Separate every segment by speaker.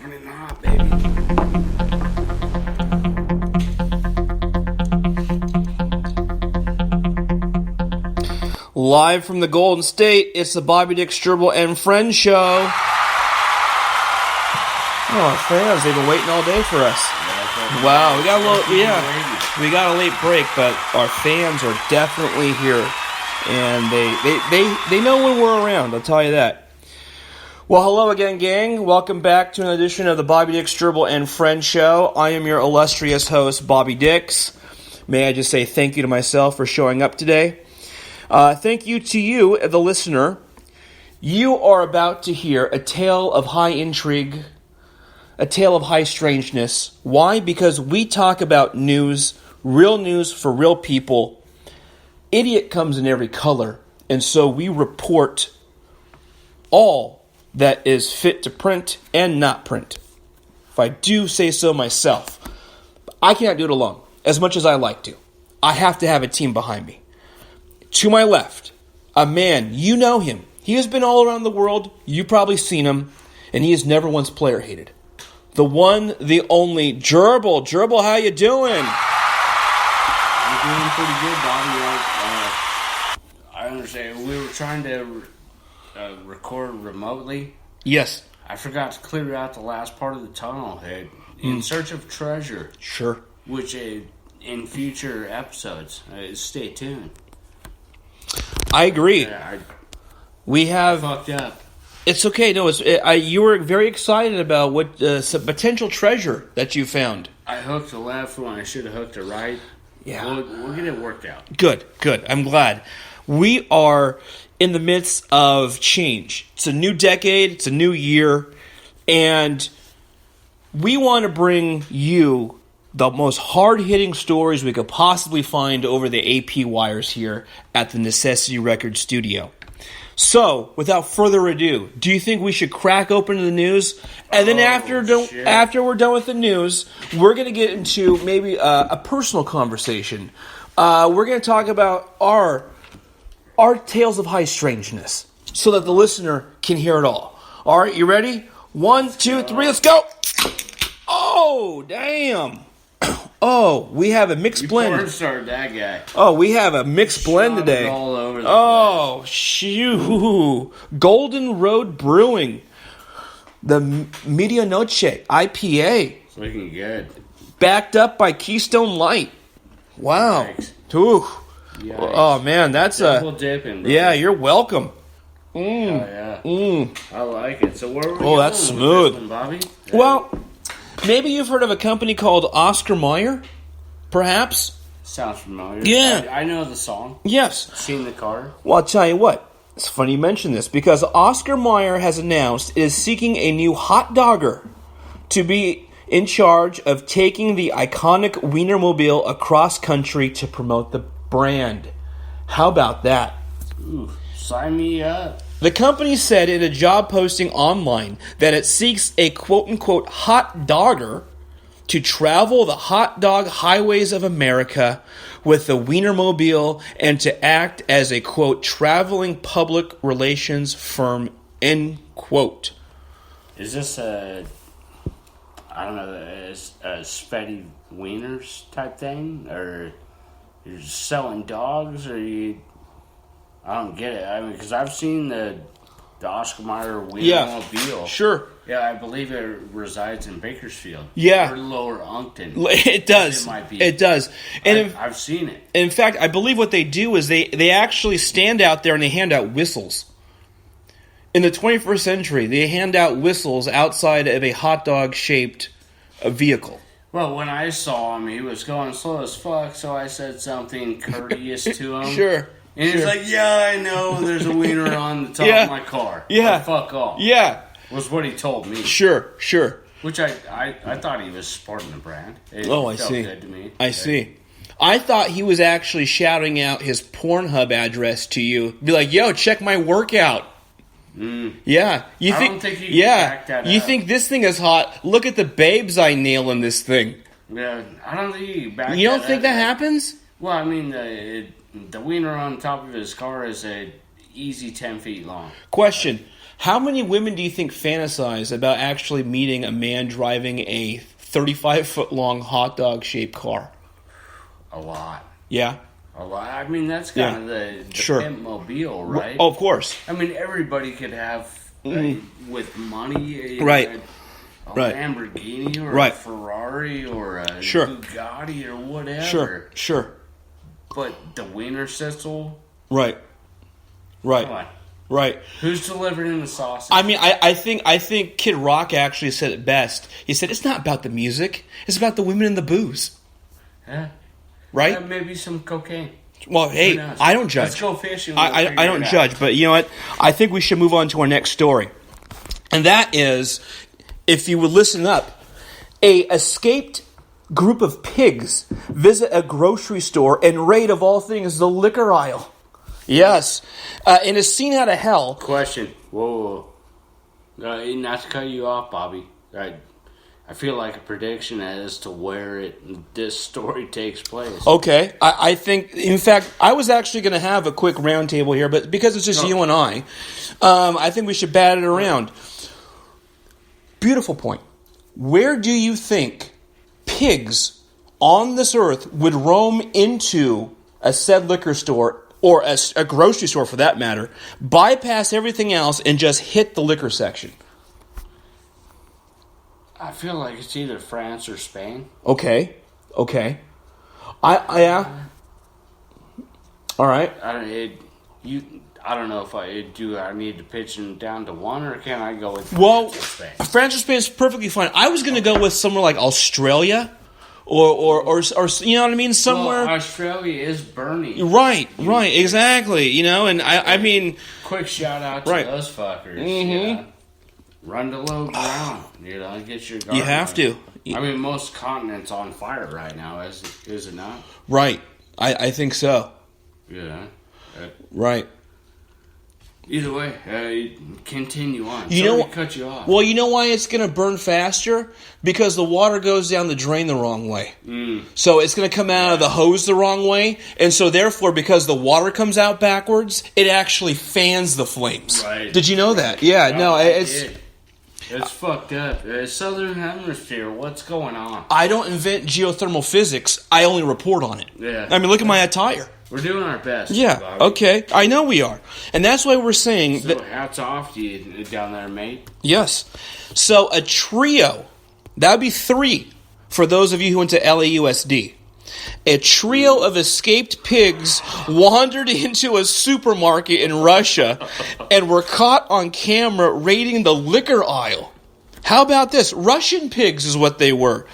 Speaker 1: coming in hot, baby.
Speaker 2: Live from the Golden State, it's the Bobby Dick Stribble and Friends show. Oh, our fans, they've been waiting all day for us. Wow, we got a late break, but our fans are definitely here. And they know when we're around, I'll tell you that. Well, hello again, gang. Welcome back to an edition of the Bobby Dick Stribble and Friends show. I am your illustrious host, Bobby Dix. May I just say thank you to myself for showing up today. Thank you to you, the listener. You are about to hear a tale of high intrigue, a tale of high strangeness. Why? Because we talk about news for real people. Idiot comes in every color, and so we report all that is fit to print and not print. If I do say so myself, I cannot do it alone, as much as I like to. I have to have a team behind me. To my left, a man, you know him. He has been all around the world. You've probably seen him, and he has never once player hated. The one, the only, Gerbil. Gerbil, how you doing?
Speaker 1: I'm doing pretty good, Bobby. I understand. We were trying to record remotely.
Speaker 2: Yes.
Speaker 1: I forgot to clear out the last part of the tunnel head. In search of treasure.
Speaker 2: Sure.
Speaker 1: Which in future episodes, stay tuned.
Speaker 2: I agree.
Speaker 1: I
Speaker 2: I
Speaker 1: fucked up.
Speaker 2: It's okay. No, you were very excited about what some potential treasure that you found.
Speaker 1: I hooked a left when I should have hooked a right.
Speaker 2: Yeah.
Speaker 1: We'll get it worked out.
Speaker 2: Good. I'm glad. We are in the midst of change. It's a new decade. It's a new year. And we want to bring you the most hard-hitting stories we could possibly find over the AP wires here at the Necessity Records studio. So, without further ado, do you think we should crack open the news? And then after we're done with the news, we're going to get into maybe a personal conversation. We're going to talk about our tales of high strangeness so that the listener can hear it all. All right, you ready? 1, 2, 3, let's go! Oh, damn! Oh, we have a mixed blend.
Speaker 1: You porn starred that guy.
Speaker 2: Oh, we have a mixed blend today.
Speaker 1: All over the
Speaker 2: place. Shoo! Golden Road Brewing, the Medianoche IPA.
Speaker 1: It's looking good.
Speaker 2: Backed up by Keystone Light. Wow.
Speaker 1: Thanks.
Speaker 2: Ooh.
Speaker 1: Yikes.
Speaker 2: Oh man, that's
Speaker 1: double dipping. Bro.
Speaker 2: Yeah, you're welcome.
Speaker 1: Oh yeah. I like it. So where are we going
Speaker 2: that's smooth,
Speaker 1: with this one, Bobby?
Speaker 2: Well, maybe you've heard of a company called Oscar Meyer, perhaps.
Speaker 1: Sounds familiar.
Speaker 2: Yeah,
Speaker 1: I know the song.
Speaker 2: Yes.
Speaker 1: Seen the car.
Speaker 2: Well, I'll tell you what. It's funny you mention this because Oscar Meyer has announced it is seeking a new hotdogger to be in charge of taking the iconic Wienermobile across country to promote the brand. How about that?
Speaker 1: Ooh, sign me up.
Speaker 2: The company said in a job posting online that it seeks a quote-unquote hot dogger to travel the hot dog highways of America with the Wienermobile and to act as a, quote, traveling public relations firm, end quote.
Speaker 1: Is this a Spetty Wieners type thing? Or you're selling dogs? Or you... I don't get it. I mean, because I've seen the Oscar Mayer Wienermobile.
Speaker 2: Yeah, sure.
Speaker 1: Yeah, I believe it resides in Bakersfield.
Speaker 2: Yeah.
Speaker 1: Or Lower Uncton.
Speaker 2: It does.
Speaker 1: It might be.
Speaker 2: It does. And
Speaker 1: I've seen it.
Speaker 2: In fact, I believe what they do is they actually stand out there and they hand out whistles. In the 21st century, they hand out whistles outside of a hot dog-shaped vehicle.
Speaker 1: Well, when I saw him, he was going slow as fuck, so I said something courteous to him.
Speaker 2: Sure.
Speaker 1: And he's like, yeah, I know there's a wiener on the top of my car.
Speaker 2: Yeah.
Speaker 1: But fuck off.
Speaker 2: Yeah.
Speaker 1: Was what he told me.
Speaker 2: Sure.
Speaker 1: Which I thought he was supporting the brand. It
Speaker 2: felt
Speaker 1: see. Good to me.
Speaker 2: I see. I thought he was actually shouting out his Pornhub address to you. Be like, yo, check my workout. Yeah.
Speaker 1: I don't think you can back that
Speaker 2: You
Speaker 1: up.
Speaker 2: think this thing is hot? Look at the babes I nail in this thing.
Speaker 1: Yeah, I don't think you can back
Speaker 2: You don't think that happens?
Speaker 1: Well, I mean, the wiener on top of his car is a easy 10 feet long.
Speaker 2: Question. How many women do you think fantasize about actually meeting a man driving a 35-foot-long hot dog-shaped car?
Speaker 1: A lot.
Speaker 2: Yeah?
Speaker 1: A lot. I mean, that's kind of the pimp mobile, right?
Speaker 2: Oh, of course.
Speaker 1: I mean, everybody could have, with money,
Speaker 2: Right.
Speaker 1: a Lamborghini or a Ferrari or a Bugatti or whatever.
Speaker 2: Sure.
Speaker 1: But the wiener schnitzel?
Speaker 2: Right.
Speaker 1: Come on.
Speaker 2: Right.
Speaker 1: Who's delivering the sausage?
Speaker 2: I mean, I think Kid Rock actually said it best. He said, it's not about the music. It's about the women and the booze.
Speaker 1: Yeah.
Speaker 2: Right?
Speaker 1: Maybe some cocaine.
Speaker 2: Well, hey, I don't judge.
Speaker 1: Let's go fishing.
Speaker 2: I don't judge, but you know what? I think we should move on to our next story. And that is, if you would listen up, a escaped group of pigs visit a grocery store and raid, of all things, the liquor aisle. Yes. In a scene out of hell.
Speaker 1: Question. Whoa. Not to cut you off, Bobby. I feel like a prediction as to where this story takes place.
Speaker 2: Okay. I think, in fact, I was actually going to have a quick roundtable here, but because it's just you and I think we should bat it around. Beautiful point. Where do you think pigs on this earth would roam into a said liquor store, or a grocery store for that matter, bypass everything else, and just hit the liquor section?
Speaker 1: I feel like it's either France or Spain.
Speaker 2: Okay. Yeah. All right.
Speaker 1: I don't know if I need to pitch them down to one, or can I go with France or Spain?
Speaker 2: France or Spain is perfectly fine. I was going to go with somewhere like Australia, or you know what I mean, somewhere.
Speaker 1: Well, Australia is burning.
Speaker 2: Right, exactly. You know, and I mean,
Speaker 1: quick shout out to those fuckers.
Speaker 2: Mm-hmm.
Speaker 1: You know? Run to low ground. You know, get your garden.
Speaker 2: You have to.
Speaker 1: I mean, most continents on fire right now, is it not?
Speaker 2: Right. I think so.
Speaker 1: Yeah.
Speaker 2: Right.
Speaker 1: Either way, continue on.
Speaker 2: Sorry
Speaker 1: to cut you off.
Speaker 2: Well, you know why it's going to burn faster? Because the water goes down the drain the wrong way. So it's going to come out of the hose the wrong way. And so therefore, because the water comes out backwards, it actually fans the flames.
Speaker 1: Right.
Speaker 2: Did you know that? Yeah, no,
Speaker 1: it's fucked up. Southern Hemisphere, what's going on?
Speaker 2: I don't invent geothermal physics. I only report on it.
Speaker 1: Yeah.
Speaker 2: I mean, look at my attire.
Speaker 1: We're doing our best.
Speaker 2: Yeah,
Speaker 1: Bobby.
Speaker 2: okay. I know we are. And that's why we're saying
Speaker 1: so hats off to you down there, mate.
Speaker 2: Yes. So a trio, that would be 3 for those of you who went to LAUSD. A trio of escaped pigs wandered into a supermarket in Russia and were caught on camera raiding the liquor aisle. How about this? Russian pigs is what they were.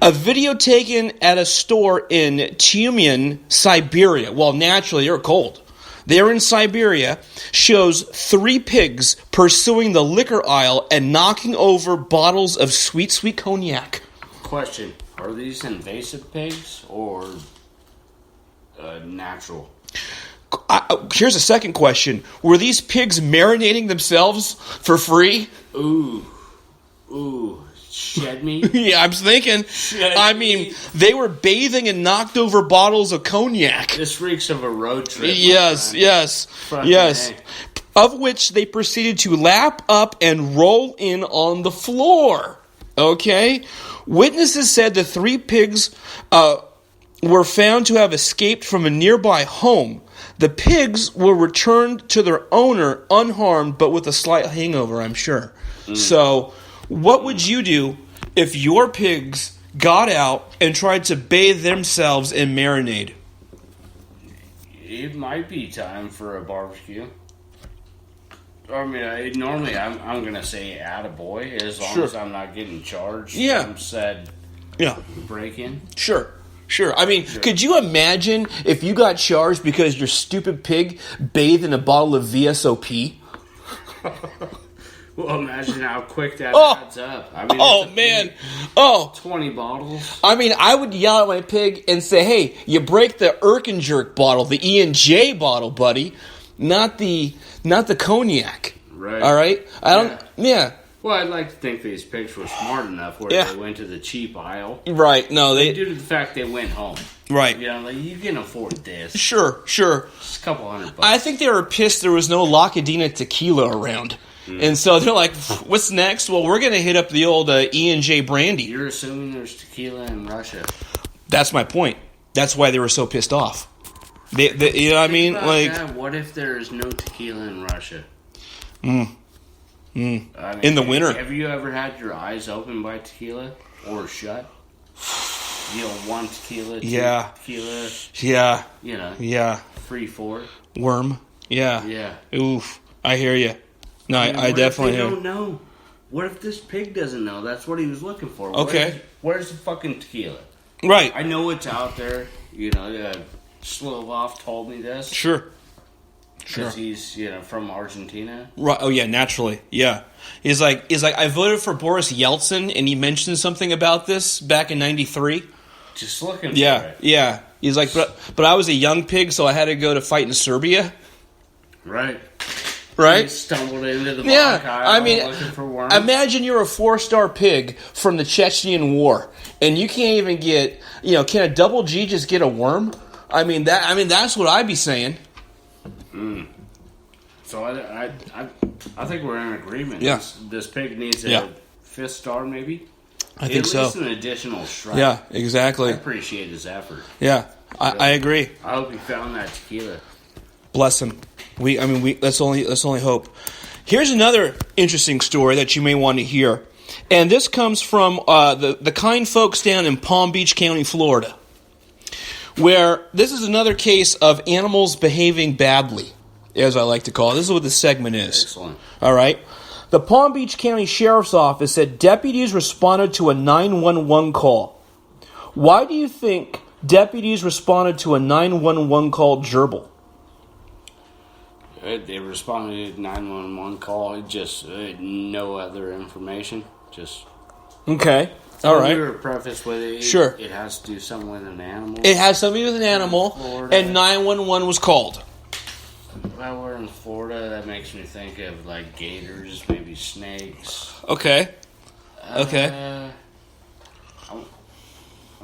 Speaker 2: A video taken at a store in Tyumen, Siberia. Well, naturally, they're cold. They're in Siberia. Shows 3 pigs pursuing the liquor aisle and knocking over bottles of sweet, sweet cognac.
Speaker 1: Question. Are these invasive pigs or natural?
Speaker 2: Here's a second question. Were these pigs marinating themselves for free?
Speaker 1: Ooh. Shed meat?
Speaker 2: Yeah, I'm thinking. They were bathing in knocked over bottles of cognac.
Speaker 1: This reeks of a road trip.
Speaker 2: Yes.
Speaker 1: A.
Speaker 2: Of which they proceeded to lap up and roll in on the floor. Okay? Witnesses said the 3 pigs were found to have escaped from a nearby home. The pigs were returned to their owner unharmed, but with a slight hangover, I'm sure. So, what would you do if your pigs got out and tried to bathe themselves in marinade?
Speaker 1: It might be time for a barbecue. I mean, normally I'm going to say attaboy as long as I'm not getting charged.
Speaker 2: Yeah.
Speaker 1: Said break-in.
Speaker 2: Sure. I mean, could you imagine if you got charged because your stupid pig bathed in a bottle of VSOP?
Speaker 1: Well, imagine how quick that adds up. I mean,
Speaker 2: man.
Speaker 1: 20 bottles.
Speaker 2: I mean, I would yell at my pig and say, hey, you break the Jerk bottle, the E&J bottle, buddy. Not the cognac.
Speaker 1: Right.
Speaker 2: All right? Yeah.
Speaker 1: Well, I'd like to think these pigs were smart enough where they went to the cheap aisle.
Speaker 2: Right. No,
Speaker 1: due to the fact they went home.
Speaker 2: Right.
Speaker 1: You know, like, you can afford this.
Speaker 2: Sure.
Speaker 1: Just a couple $100.
Speaker 2: I think they were pissed there was no Lacadena tequila around. And so they're like, what's next? Well, we're going to hit up the old E&J brandy.
Speaker 1: You're assuming there's tequila in Russia.
Speaker 2: That's my point. That's why they were so pissed off. You know what I mean? Like,
Speaker 1: what if there's no tequila in Russia?
Speaker 2: I mean, in the winter.
Speaker 1: Have you ever had your eyes opened by tequila or shut? You know, one tequila, two tequila.
Speaker 2: Yeah.
Speaker 1: You know.
Speaker 2: Yeah.
Speaker 1: 3, 4.
Speaker 2: Worm. Yeah.
Speaker 1: Yeah.
Speaker 2: Oof. I hear you. No, I definitely
Speaker 1: hear.
Speaker 2: hear.
Speaker 1: Don't know. What if this pig doesn't know? That's what he was looking for.
Speaker 2: Okay.
Speaker 1: Where's the fucking tequila?
Speaker 2: Right.
Speaker 1: I know it's out there. You know, Slovov told me this.
Speaker 2: Sure.
Speaker 1: Because he's, from Argentina.
Speaker 2: Right. Oh, yeah, naturally. Yeah. He's like, I voted for Boris Yeltsin, and he mentioned something about this back in 93.
Speaker 1: Just looking for it.
Speaker 2: Yeah. He's like, but I was a young pig, so I had to go to fight in Serbia.
Speaker 1: Right.
Speaker 2: Right?
Speaker 1: He stumbled into the aisle looking for worms.
Speaker 2: Imagine you're a 4-star pig from the Chechen War, and you can't even get, can a double G just get a worm? That's what I'd be saying.
Speaker 1: So I think we're in agreement.
Speaker 2: Yeah.
Speaker 1: This pig needs a 5th star, maybe.
Speaker 2: I think so.
Speaker 1: At least an additional strike.
Speaker 2: Yeah, exactly.
Speaker 1: I appreciate his effort.
Speaker 2: Yeah, I agree.
Speaker 1: I hope he found that tequila.
Speaker 2: Bless him. Let's only hope. Here's another interesting story that you may want to hear, and this comes from the kind folks down in Palm Beach County, Florida, where this is another case of animals behaving badly, as I like to call it. This is what this segment is.
Speaker 1: Excellent.
Speaker 2: All right. The Palm Beach County Sheriff's Office said deputies responded to a 911 call. Why do you think deputies responded to a 911 call, Gerbil?
Speaker 1: They responded to a 911 call. Just no other information. Just
Speaker 2: okay. All right.
Speaker 1: We were prefaced with it.
Speaker 2: Sure.
Speaker 1: It has to do something with an animal.
Speaker 2: It has something with an animal, and 911 was called.
Speaker 1: Well, we're in Florida. That makes me think of like gators, maybe snakes.
Speaker 2: Okay.
Speaker 1: I'm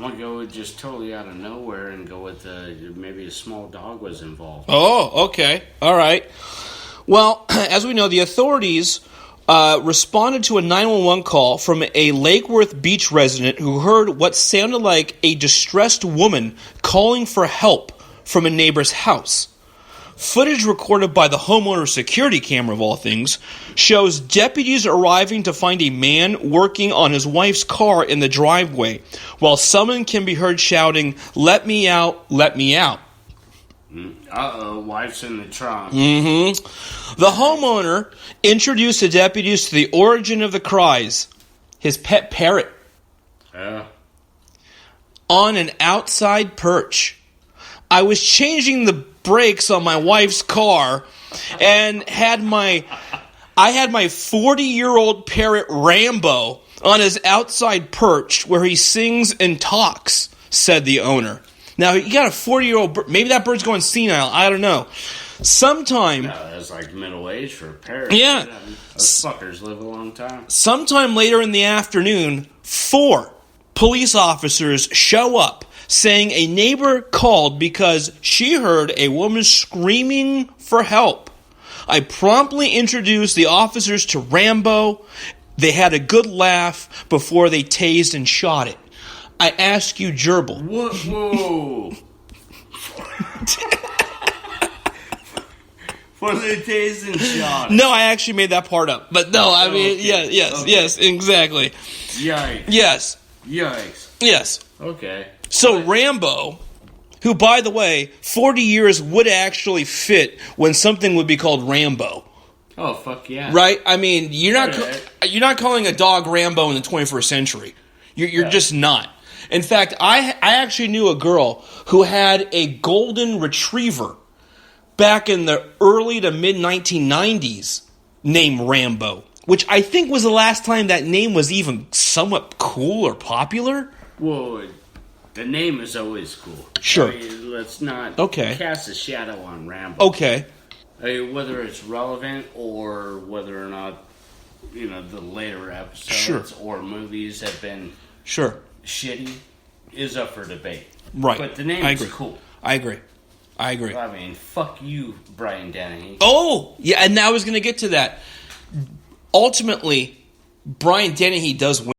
Speaker 1: gonna go with just totally out of nowhere and go with maybe a small dog was involved.
Speaker 2: Oh, okay. All right. Well, as we know, the authorities responded to a 911 call from a Lake Worth Beach resident who heard what sounded like a distressed woman calling for help from a neighbor's house. Footage recorded by the homeowner's security camera, of all things, shows deputies arriving to find a man working on his wife's car in the driveway, while someone can be heard shouting, "Let me out, let me out."
Speaker 1: Uh-oh, wife's in the trunk.
Speaker 2: Mm-hmm. The homeowner introduced the deputies to the origin of the cries, his pet parrot, on an outside perch. I was changing the brakes on my wife's car and had my 40-year-old parrot Rambo on his outside perch where he sings and talks, said the owner. Now, you got a 40-year-old bird. Maybe that bird's going senile. I don't know. Sometime...
Speaker 1: No, that's like middle-aged for a parrot.
Speaker 2: Yeah.
Speaker 1: Those fuckers live a long time.
Speaker 2: Sometime later in the afternoon, 4 police officers show up saying a neighbor called because she heard a woman screaming for help. I promptly introduced the officers to Rambo. They had a good laugh before they tased and shot it. I ask you, Gerbil.
Speaker 1: Whoa. For the tased and shot it.
Speaker 2: No, I actually made that part up. But no, I mean, okay. Yes, exactly.
Speaker 1: Yikes.
Speaker 2: Yes.
Speaker 1: Yikes.
Speaker 2: Yes.
Speaker 1: Okay.
Speaker 2: So Rambo, who, by the way, 40 years would actually fit when something would be called Rambo.
Speaker 1: Oh, fuck yeah.
Speaker 2: Right? I mean, you're not calling a dog Rambo in the 21st century. You're just not. In fact, I actually knew a girl who had a golden retriever back in the early to mid-1990s named Rambo, which I think was the last time that name was even somewhat cool or popular.
Speaker 1: Whoa. The name is always cool.
Speaker 2: Sure.
Speaker 1: I mean, let's not cast a shadow on Rambo.
Speaker 2: Okay.
Speaker 1: I mean, whether it's relevant or whether or not, the later episodes or movies have been shitty is up for debate.
Speaker 2: Right.
Speaker 1: But the name is cool.
Speaker 2: I agree.
Speaker 1: I mean, fuck you, Brian Dennehy.
Speaker 2: Oh, yeah, and now I was going to get to that. ultimately, Brian Dennehy does win.